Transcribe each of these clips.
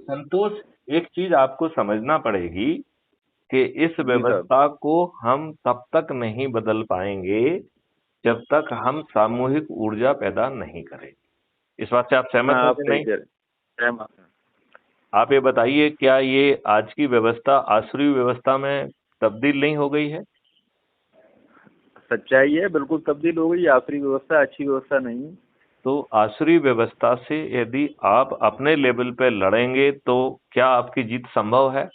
संतोष, एक चीज आपको समझना पड़ेगी कि इस जी साहब। व्यवस्था को हम तब तक नहीं बदल पाएंगे जब तक हम सामूहिक ऊर्जा पैदा नहीं करें। इस बात से आप सहमत हाँ, हैं आप कि सही नहीं? कह रहे हैं, सहमत हैं। आप ये बताइए, क्या ये आज की व्यवस्था आसुरी व्यवस्था में तब्दील नहीं हो गई है? सच्चाई है, बिल्कुल तब्दील हो गई। आखिरी व्यवस्था अच्छी व्यवस्था नहीं है। तो आसुरी व्यवस्था से यदि आप अपने लेवल पे लड़ेंगे तो क्या आपकी जीत संभव है?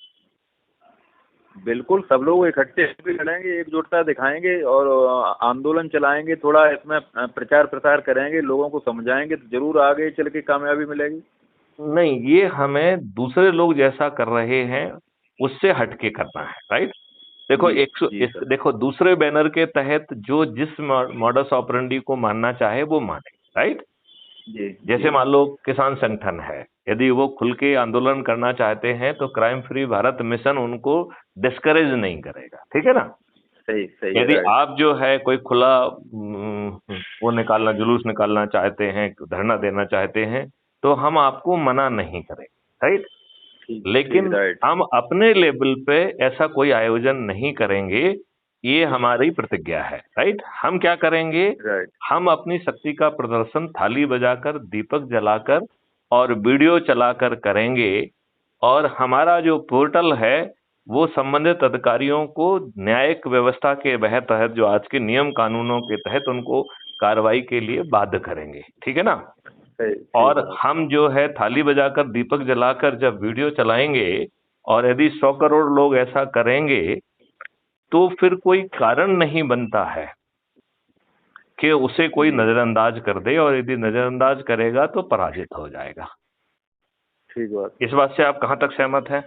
बिल्कुल, सब लोग इकट्ठे भी लड़ेंगे, एकजुटता दिखाएंगे और आंदोलन चलाएंगे, थोड़ा इसमें प्रचार प्रसार करेंगे, लोगों को समझाएंगे, तो जरूर आगे चल के कामयाबी मिलेगी। नहीं, ये हमें दूसरे लोग जैसा कर रहे हैं उससे हटके करना है, राइट? देखो, जी। जी सर। देखो, दूसरे बैनर के तहत जो जिस मॉडस ऑपरेंडी को मानना चाहे वो माने, राइट? जी। जैसे जी। मान लो किसान संगठन है, यदि वो खुल के आंदोलन करना चाहते हैं तो क्राइम फ्री भारत मिशन उनको डिस्करेज नहीं करेगा, ठीक है ना? सही सही है, यदि राइट। आप जो है कोई खुला वो निकालना, जुलूस निकालना चाहते हैं, धरना देना चाहते हैं, तो हम आपको मना नहीं करेंगे, राइट? ठीक ठीक, लेकिन राइट। हम अपने लेवल पे ऐसा कोई आयोजन नहीं करेंगे, ये हमारी प्रतिज्ञा है, राइट? हम क्या करेंगे? राइट। हम अपनी शक्ति का प्रदर्शन थाली बजाकर, दीपक जलाकर और वीडियो चलाकर करेंगे। और हमारा जो पोर्टल है वो संबंधित अधिकारियों को न्यायिक व्यवस्था के वह तहत, जो आज के नियम कानूनों के तहत, उनको कार्रवाई के लिए बाध्य करेंगे, ठीक है ना? सही, ठीक और बात। हम जो है थाली बजाकर, दीपक जलाकर जब वीडियो चलाएंगे और यदि 100 करोड़ लोग ऐसा करेंगे तो फिर कोई कारण नहीं बनता है कि उसे कोई जी, नजरअंदाज कर दे, और यदि नजरअंदाज करेगा तो पराजित हो जाएगा। ठीक बात। इस बात से आप कहां तक सहमत हैं?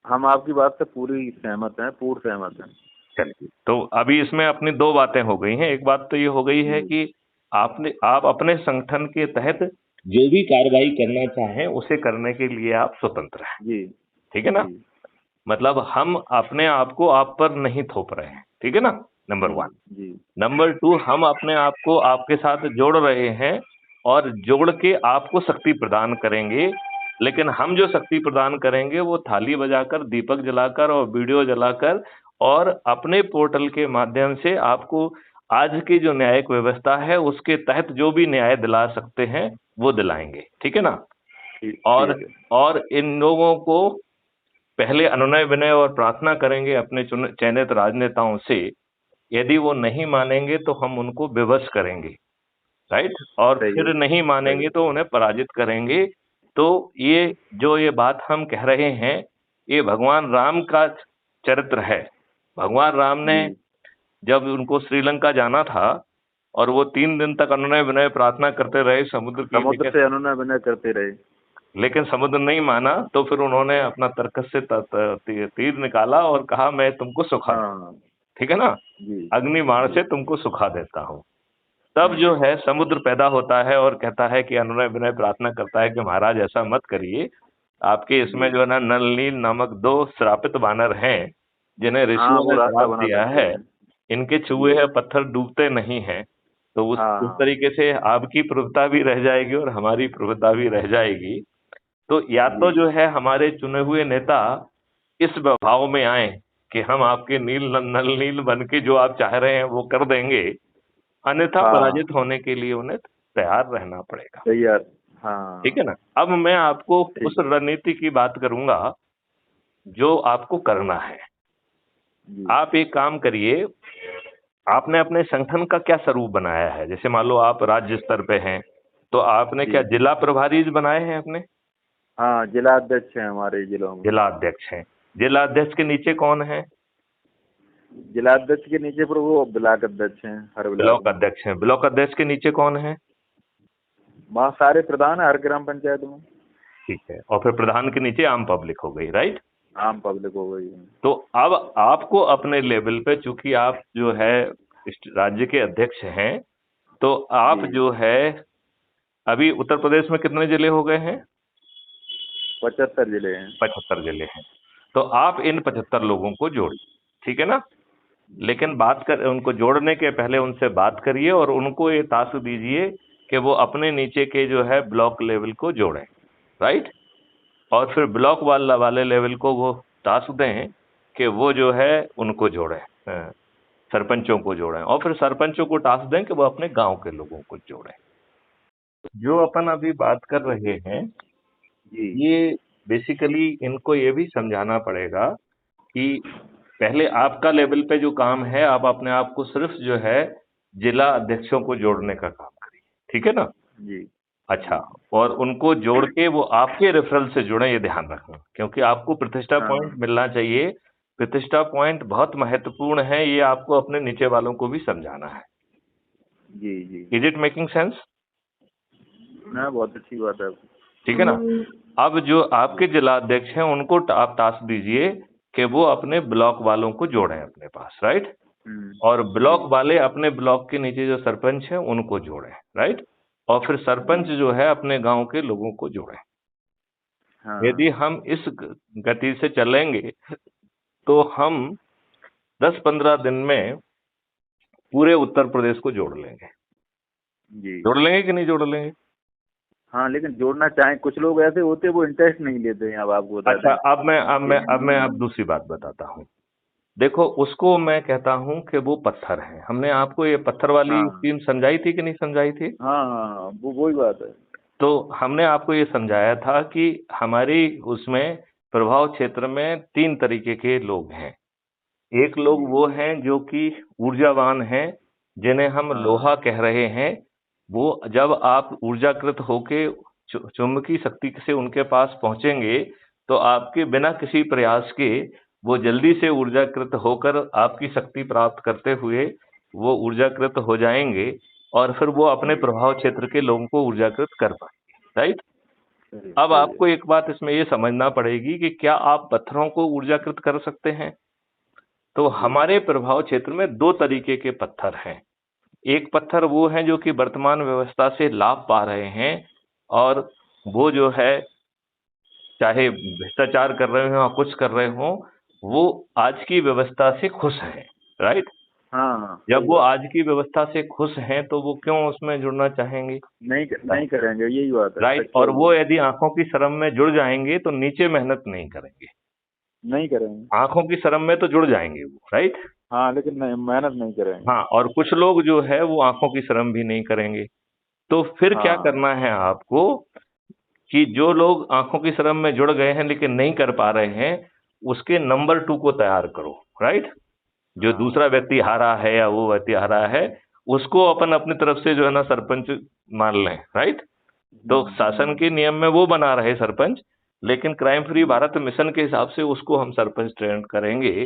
हम आपकी बात से पूरी सहमत हैं, पूर्ण सहमत हैं। चलिए, तो अभी इसमें अपनी दो बातें हो गई हैं। एक बात तो ये हो गई है जी। कि आप अपने संगठन के तहत जो भी कार्रवाई करना चाहें उसे करने के लिए आप स्वतंत्र हैं, जी। ठीक है ना? जी। मतलब हम अपने आप को आप पर नहीं थोप रहे हैं, ठीक है ना? नंबर जी। वन। जी। नंबर टू, हम अपने आप को आपके साथ जोड़ रहे हैं और जोड़ के आपको शक्ति प्रदान करेंगे। लेकिन हम जो शक्ति प्रदान करेंगे वो थाली बजाकर, दीपक जलाकर और वीडियो जलाकर, और अपने पोर्टल के माध्यम से आपको आज की जो न्यायिक व्यवस्था है उसके तहत जो भी न्याय दिला सकते हैं वो दिलाएंगे, ठीक है ना? ठीक और ठीक है। और इन लोगों को पहले अनुनय विनय और प्रार्थना करेंगे अपने चयनित राजनेताओं से। यदि वो नहीं मानेंगे तो हम उनको विवश करेंगे, राइट? और सही है। फिर नहीं सही मानेंगे है। तो उन्हें पराजित करेंगे। तो ये बात हम कह रहे हैं, ये भगवान राम का चरित्र है। भगवान राम ने जी। जब उनको श्रीलंका जाना था और वो 3 दिन तक अनुनय विनय प्रार्थना करते रहे समुद्र की, समुद्र से अनुनय विनय करते रहे। लेकिन समुद्र नहीं माना, तो फिर उन्होंने अपना तर्कस से तीर निकाला और कहा मैं तुमको सुखा दूं, हाँ। ठीक है ना? जी। अग्नि बाण जी। से तुमको सुखा देता हूं। तब हम्म। जो है समुद्र पैदा होता है और कहता है कि अनुनय विनय प्रार्थना करता है कि महाराज ऐसा मत करिए, आपके इसमें जी। जो है ना नल नील नामक दो श्रापित वानर हैं जिन्हें हाँ, ऋषियों वो ने रास्ता श्राप बना दिया सकते है, हैं। इनके छुए जी। हैं पत्थर डूबते नहीं हैं। तो हाँ उस हाँ। तरीके से आपकी प्रभुता भी रह जाएगी और हमारी प्रभुता भी रह जाएगी। तो या तो जी। जो है हमारे चुने हुए नेता इस भाव में आए कि हम आपके नल नील बन के जो आप चाह रहे हैं वो कर देंगे, अन्यथा हाँ। पराजित होने के लिए उन्हें तैयार रहना पड़ेगा, तैयार। ठीक हाँ। है ना? अब मैं आपको उस ठीक है। रणनीति की बात करूंगा जो आपको करना है। जी। आप एक काम करिए, आपने अपने संगठन का क्या स्वरूप बनाया है? जैसे मान लो आप राज्य स्तर पे हैं, तो आपने क्या जी। जिला प्रभारी बनाए हैं अपने? हाँ, जिला अध्यक्ष हैं हमारे जिलों में। जिला अध्यक्ष हैं। जिला अध्यक्ष के नीचे कौन है? जिला अध्यक्ष के नीचे पर वो ब्लॉक अध्यक्ष हैं हर ब्लॉक ब्लॉक में। अध्यक्ष हैं। ब्लॉक अध्यक्ष के नीचे कौन है? वहाँ सारे प्रधान है हर ग्राम पंचायत में। ठीक है, और फिर प्रधान के नीचे आम पब्लिक हो गई, राइट? आम पब्लिक हो गई है। तो अब आपको अपने लेवल पे, चूंकि आप जो है इस राज्य के अध्यक्ष हैं, तो आप जी। जो है अभी उत्तर प्रदेश में कितने जिले हो गए हैं? 75 जिले हैं। 75 जिले हैं। तो आप इन 75 लोगों को जोड़िए, ठीक है ना? लेकिन उनको जोड़ने के पहले उनसे बात करिए और उनको ये टास्क दीजिए कि वो अपने नीचे के जो है ब्लॉक लेवल को जोड़ें, राइट? और फिर ब्लॉक वाले लेवल को वो टास्क दें कि वो जो है उनको जोड़ें, सरपंचों को जोड़ें, और फिर सरपंचों को टास्क दें कि वो अपने गांव के लोगों को जोड़ें। जो अपन अभी बात कर रहे हैं जी ये बेसिकली इनको ये भी समझाना पड़ेगा कि पहले आपका लेवल पे जो काम है आप अपने आप को सिर्फ जो है जिला अध्यक्षों को जोड़ने का काम करिए, ठीक है ना। जी अच्छा, जी। और उनको जोड़ के वो आपके रेफरल से जुड़े, ये ध्यान रखना, क्योंकि आपको प्रतिष्ठा हाँ पॉइंट मिलना चाहिए। प्रतिष्ठा पॉइंट बहुत महत्वपूर्ण है, ये आपको अपने नीचे वालों को भी समझाना है। जी जी। Is it making sense? ना बहुत अच्छी बात है। ठीक है ना। अब जो आपके जिला अध्यक्ष हैं उनको आप टास्क दीजिए कि वो अपने ब्लॉक वालों को जोड़ें अपने पास, राइट। और जी ब्लॉक वाले अपने ब्लॉक के नीचे जो सरपंच हैं उनको जोड़ें, राइट। और फिर सरपंच जो है अपने गांव के लोगों को जोड़ें। हाँ यदि हम इस गति से चलेंगे तो हम 10-15 दिन में पूरे उत्तर प्रदेश को जोड़ लेंगे। जी। जोड़ लेंगे कि नहीं जोड़ लेंगे? हाँ लेकिन जोड़ना चाहें, कुछ लोग ऐसे होते हैं वो इंटरेस्ट नहीं लेते हैं। अब आपको बता अच्छा, दें अब दूसरी बात बताता हूँ। देखो, उसको मैं कहता हूँ कि वो पत्थर है। हमने आपको ये पत्थर वाली हाँ स्कीम समझाई थी कि नहीं समझाई थी? हाँ हाँ हाँ, वो वही बात है। तो हमने आपको ये समझाया था कि हमारी उसमें प्रभाव क्षेत्र में 3 तरीके के लोग हैं। एक लोग जी वो हैं जो कि ऊर्जावान हैं, जिन्हें हम हाँ लोहा कह रहे हैं। वो जब आप ऊर्जाकृत होके चुंबकीय शक्ति से उनके पास पहुंचेंगे तो आपके बिना किसी प्रयास के वो जल्दी से ऊर्जाकृत होकर आपकी शक्ति प्राप्त करते हुए वो ऊर्जाकृत हो जाएंगे, और फिर वो अपने जी प्रभाव क्षेत्र के लोगों को ऊर्जाकृत कर पाएंगे, राइट। सही अब सही है। आपको एक बात इसमें ये समझना पड़ेगी कि क्या आप पत्थरों को ऊर्जाकृत कर सकते हैं? तो जी हमारे प्रभाव क्षेत्र में 2 तरीके के पत्थर हैं। एक पत्थर वो हैं जो कि वर्तमान व्यवस्था से लाभ पा रहे हैं, और वो जो है चाहे भ्रष्टाचार कर रहे हो या कुछ कर रहे हो, वो आज की व्यवस्था से खुश हैं, राइट। हाँ हाँ जब सही वो बात। आज की व्यवस्था से खुश हैं तो वो क्यों उसमें जुड़ना चाहेंगे? नहीं करेंगे, यही बात है, राइट। और सच्चाई है। वो यदि आंखों की शरम में जुड़ जाएंगे तो नीचे मेहनत नहीं करेंगे। नहीं करेंगे। आंखों की शरम में तो जुड़ जाएंगे वो, राइट। हाँ लेकिन नहीं, मेहनत नहीं करेंगे। हाँ, और कुछ लोग जो है वो आंखों की शरम भी नहीं करेंगे। तो फिर क्या हाँ करना है आपको कि जो लोग आंखों की शरम में जुड़ गए हैं लेकिन नहीं कर पा रहे हैं, उसके नंबर 2 को तैयार करो, राइट। जो दूसरा हाँ व्यक्ति हारा है या वो व्यक्ति हारा है, उसको अपन अपनी तरफ से जो है ना सरपंच मान लें, राइट। तो शासन के नियम में वो बना रहे सरपंच, लेकिन क्राइम फ्री भारत मिशन के हिसाब से उसको हम सरपंच ट्रेन करेंगे।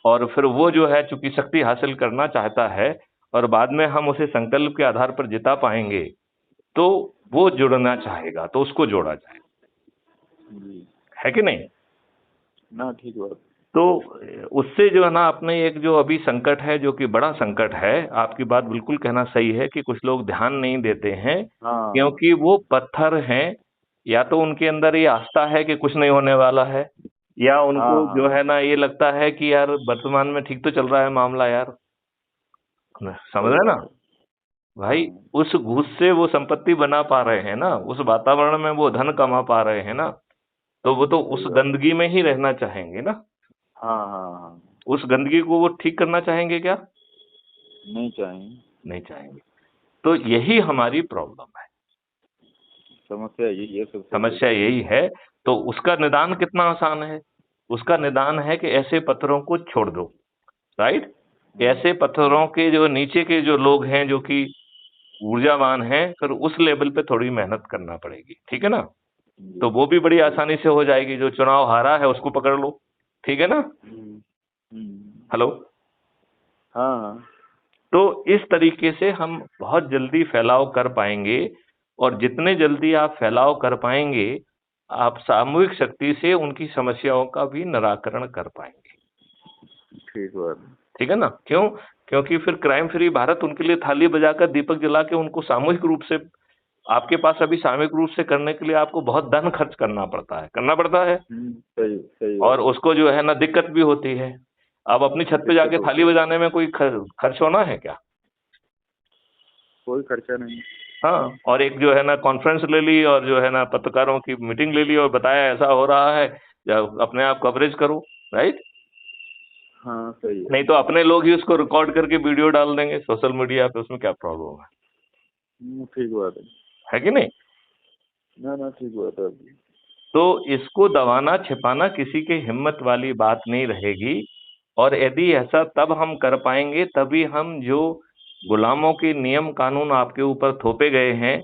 और फिर वो जो है चूंकि शक्ति हासिल करना चाहता है और बाद में हम उसे संकल्प के आधार पर जिता पाएंगे, तो वो जुड़ना चाहेगा तो उसको जोड़ा जाए, जी। है कि नहीं। ना ठीक बात। तो उससे जो है ना अपने एक जो अभी संकट है, जो कि बड़ा संकट है, आपकी बात बिल्कुल कहना सही है कि कुछ लोग ध्यान नहीं देते हैं, हाँ क्योंकि वो पत्थर हैं। या तो उनके अंदर ये आस्था है कि कुछ नहीं होने वाला है, या हाँ उनको जो हाँ है ना ये लगता है कि यार वर्तमान में ठीक तो चल रहा है मामला यार, समझ सही रहे ना बात है। भाई। हाँ उस घूस से वो संपत्ति बना पा रहे हैं ना, उस वातावरण में वो धन कमा पा रहे हैं ना, तो वो तो उस सही बात। गंदगी में ही रहना चाहेंगे ना। हाँ हाँ हाँ। उस गंदगी को वो ठीक करना चाहेंगे क्या? नहीं चाहेंगे। नहीं चाहेंगे। तो यही हमारी प्रॉब्लम है, समस्या यही है सबसे बड़ी। समस्या यही है। तो उसका निदान कितना आसान है? उसका निदान है कि ऐसे पत्थरों को छोड़ दो, राइट। ऐसे पत्थरों के जो नीचे के जो लोग हैं जो कि ऊर्जावान हैं, फिर उस लेवल पे थोड़ी मेहनत करना पड़ेगी, ठीक है ना। जी तो वो भी बड़ी जी। आसानी से हो जाएगी। जो चुनाव हारा है उसको पकड़ लो, ठीक है ना। हम्म। हेलो। हाँ हाँ तो इस तरीके से हम बहुत जल्दी फैलाव कर पाएंगे, और जितने जल्दी आप फैलाव कर पाएंगे, आप सामूहिक शक्ति से उनकी समस्याओं का भी निराकरण कर पाएंगे, ठीक बात। ठीक है ना। क्यों? क्योंकि फिर क्राइम फ्री भारत उनके लिए थाली बजाकर दीपक जला के उनको सामूहिक रूप से, आपके पास अभी सामूहिक रूप से करने के लिए आपको बहुत धन खर्च करना पड़ता है, सही सही और बात। उसको जो है ना दिक्कत भी होती है। अब अपनी छत पे दिक्कत जाके होती थाली है। बजाने में कोई खर्च होना है क्या? कोई खर्चा नहीं। हाँ, और एक जो है ना कॉन्फ्रेंस ले ली और जो है ना पत्रकारों की मीटिंग ले ली और बताया ऐसा हो रहा है, अपने आप कवरेज करो, राइट। हाँ सही है। नहीं तो अपने लोग ही उसको रिकॉर्ड करके वीडियो डाल देंगे सोशल मीडिया पे, उसमें क्या प्रॉब्लम ठीक बात है कि नहीं। ना ना ठीक बात है आपकी। तो इसको दबाना छिपाना किसी के हिम्मत वाली बात नहीं रहेगी। और यदि ऐसा तब हम कर पाएंगे, तभी हम जो गुलामों के नियम कानून आपके ऊपर थोपे गए हैं,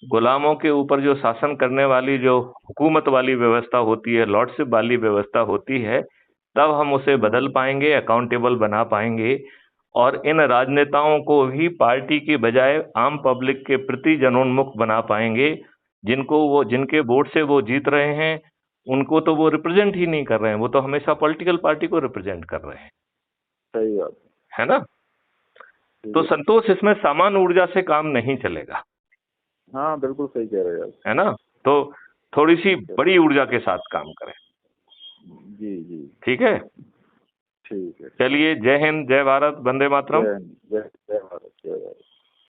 गुलामों के ऊपर जो शासन करने वाली जो हुकूमत वाली व्यवस्था होती है, लॉर्डशिप वाली व्यवस्था होती है, तब हम उसे बदल पाएंगे, अकाउंटेबल बना पाएंगे। और इन राजनेताओं को भी पार्टी की बजाय आम पब्लिक के प्रति जनोन्मुख बना पाएंगे। जिनके वोट से वो जीत रहे हैं, उनको तो वो रिप्रेजेंट ही नहीं कर रहे हैं, वो तो हमेशा पॉलिटिकल पार्टी को रिप्रेजेंट कर रहे हैं, सही बात है ना। तो है। संतोष, इसमें सामान्य ऊर्जा से काम नहीं चलेगा, हाँ बिल्कुल सही कह रहे हैं आप। है ना। तो थोड़ी सी बड़ी ऊर्जा के साथ काम करें। जी जी ठीक है, ठीक है। चलिए, जय हिंद, जय भारत, वंदे मातरम। जय हिंद, जय